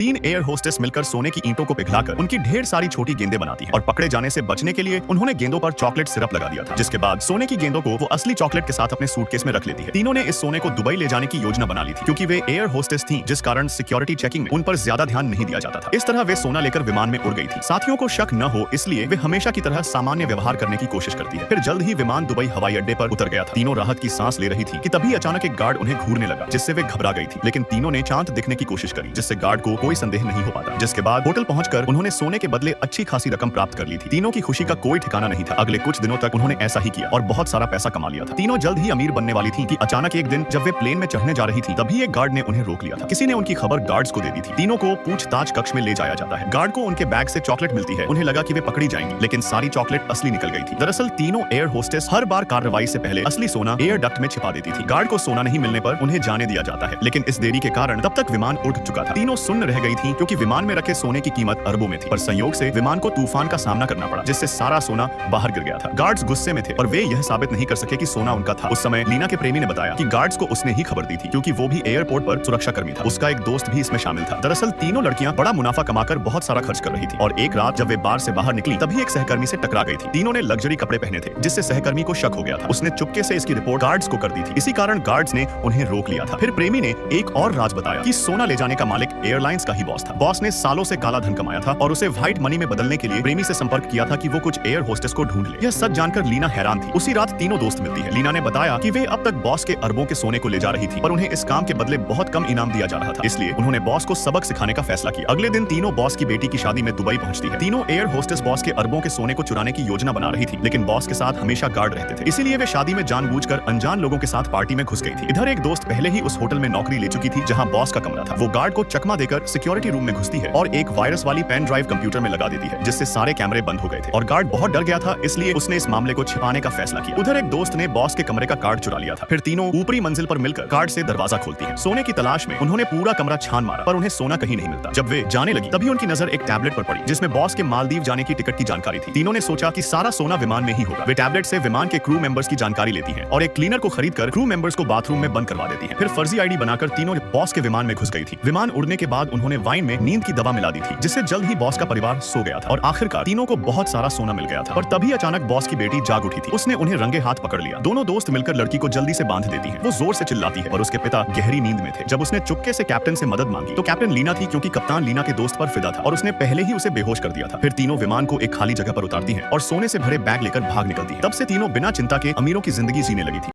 तीन air hostess मिलकर सोने की ईंटों को पिघलाकर उनकी ढेर सारी छोटी गेंदें बनाती हैं और पकड़े जाने से बचने के लिए उन्होंने गेंदों पर चॉकलेट सिरप लगा दिया था, जिसके बाद सोने की गेंदों को वो असली चॉकलेट के साथ अपने सूटकेस में रख लेती है। तीनों ने इस सोने को दुबई ले जाने की योजना बना ली थी, क्योंकि वे एयर होस्टेस थीं, जिस कारण सिक्योरिटी चेकिंग में उन पर ज्यादा ध्यान नहीं दिया जाता था। इस तरह वे सोना लेकर विमान में उड़ गई थी। साथियों को शक न हो इसलिए वे हमेशा की तरह सामान्य व्यवहार करने की कोशिश करती है। फिर जल्द ही विमान दुबई हवाई अड्डे पर उतर गया था। तीनों राहत की सांस ले रही थी कि तभी अचानक एक गार्ड उन्हें घूरने लगा, जिससे वे घबरा गई थी। लेकिन तीनों ने चांद दिखने की कोशिश करी, जिससे गार्ड को कोई संदेह नहीं हो पाता। जिसके बाद होटल पहुंचकर उन्होंने सोने के बदले अच्छी खासी रकम प्राप्त कर ली थी। तीनों की खुशी का कोई ठिकाना नहीं था। अगले कुछ दिनों तक उन्होंने ऐसा ही किया और बहुत सारा पैसा कमा लिया था। तीनों जल्द ही अमीर बनने वाली थी कि अचानक एक दिन जब वे प्लेन में चढ़ने जा रही थी, तभी एक गार्ड ने उन्हें रोक लिया था। किसी ने उनकी खबर गार्ड्स को दे दी थी। तीनों को पूछताछ कक्ष में ले जाया जाता है। गार्ड को उनके बैग से चॉकलेट मिलती है। उन्हें लगा कि वे पकड़ी जाएंगी, लेकिन सारी चॉकलेट असली निकल गई थी। दरअसल तीनों एयर होस्टेस हर बार कार्रवाई से पहले असली सोना एयर डक्ट में छिपा देती थी। गार्ड को सोना नहीं मिलने पर उन्हें जाने दिया जाता है, लेकिन इस देरी के कारण तब तक विमान उड़ चुका था। तीनों सुन्न रह गई थी, क्योंकि विमान में रखे सोने की कीमत अरबों में थी। पर संयोग से विमान को तूफान का सामना करना पड़ा, जिससे सारा सोना बाहर गिर गया था। गार्ड्स गुस्से में थे और वे यह साबित नहीं कर सके कि सोना उनका था। उस समय लीना के प्रेमी ने बताया कि गार्ड्स को उसने ही खबर दी थी, क्योंकि वो भी एयरपोर्ट पर सुरक्षा कर्मी था। उसका एक दोस्त भी इसमें शामिल था। दरअसल तीनों लड़कियां बड़ा मुनाफा कमाकर बहुत सारा खर्च कर रही थी और एक रात जब वे बार से बाहर निकली, तभी एक सहकर्मी से टकरा गई थी। तीनों ने लग्जरी कपड़े पहने थे, जिससे सहकर्मी को शक हो गया था। उसने चुपके से इसकी रिपोर्ट गार्ड्स को कर दी थी। इसी कारण गार्ड्स ने उन्हें रोक लिया था। फिर प्रेमी ने एक और राज बताया कि सोना ले जाने का मालिक एयरलाइंस का ही बॉस था। बॉस ने सालों से काला धन कमाया था और उसे व्हाइट मनी में बदलने के लिए प्रेमी से संपर्क किया था कि वो कुछ एयर होस्टेस को ढूंढ ले। यह सच जानकर लीना हैरान थी। उसी रात तीनों दोस्त मिलती है। लीना ने बताया कि वे अब तक बॉस के अरबों के सोने को ले जा रही थी, पर उन्हें इस काम के बदले बहुत कम इनाम दिया जा रहा था। इसलिए उन्होंने बॉस को सबक सिखाने का फैसला किया। अगले दिन तीनों बॉस की बेटी की शादी में दुबई पहुंचती है। तीनों एयर होस्टेस बॉस के अरबों के सोने को चुराने की योजना बना रही थी, लेकिन बॉस के साथ हमेशा गार्ड रहते थे। इसीलिए वे शादी में जानबूझकर अनजान लोगों के साथ पार्टी में घुस गई थी। इधर एक दोस्त पहले ही उस होटल में नौकरी ले चुकी थी, जहां बॉस का कमरा था। वो गार्ड को चकमा देकर सिक्योरिटी रूम में घुसती है और एक वायरस वाली पेन ड्राइव कंप्यूटर में लगा देती है, जिससे सारे कैमरे बंद हो गए थे और गार्ड बहुत डर गया था। इसलिए उसने इस मामले को छिपाने का फैसला किया। उधर एक दोस्त ने बॉस के कमरे का कार्ड चुरा लिया था। फिर तीनों ऊपरी मंजिल पर मिलकर कार्ड से दरवाजा खोलती हैं। सोने की तलाश में उन्होंने पूरा कमरा छान मारा, पर उन्हें सोना कहीं नहीं मिलता। जब वे जाने लगी, तभी उनकी नजर एक टैबलेट पर पड़ी, जिसमें बॉस के मालदीव जाने की टिकट की जानकारी थी। तीनों ने सोचा कि सारा सोना विमान में ही होगा। वे टैबलेट से विमान के क्रू मेंबर्स की जानकारी लेती हैं और एक क्लीनर को खरीदकर क्रू मेंबर्स को बाथरूम में बंद करवा देती हैं। फिर फर्जी आईडी बनाकर तीनों बॉस के विमान में घुस गई थी। विमान उड़ने के बाद उन्होंने वाइन में नींद की दवा मिला दी थी, जिससे जल्द ही बॉस का परिवार सो गया था और आखिरकार तीनों को बहुत सारा सोना मिल गया था। और तभी अचानक बॉस की बेटी जाग उठी थी। उसने उन्हें रंगे हाथ पकड़ लिया। दोनों दोस्त मिलकर लड़की को जल्दी से बांध देती हैं। वो जोर से चिल्लाती है और उसके पिता गहरी नींद में थे। जब उसने चुपके से कैप्टन से मदद मांगी, तो कैप्टन लीना थी, क्योंकि कप्तान लीना के दोस्त पर फिदा था और उसने पहले ही उसे बेहोश कर दिया था। फिर तीनों विमान को एक खाली जगह पर उतारती हैं और सोने से भरे बैग लेकर भाग निकलती हैं। तब से तीनों बिना चिंता के अमीरों की जिंदगी जीने लगी थी।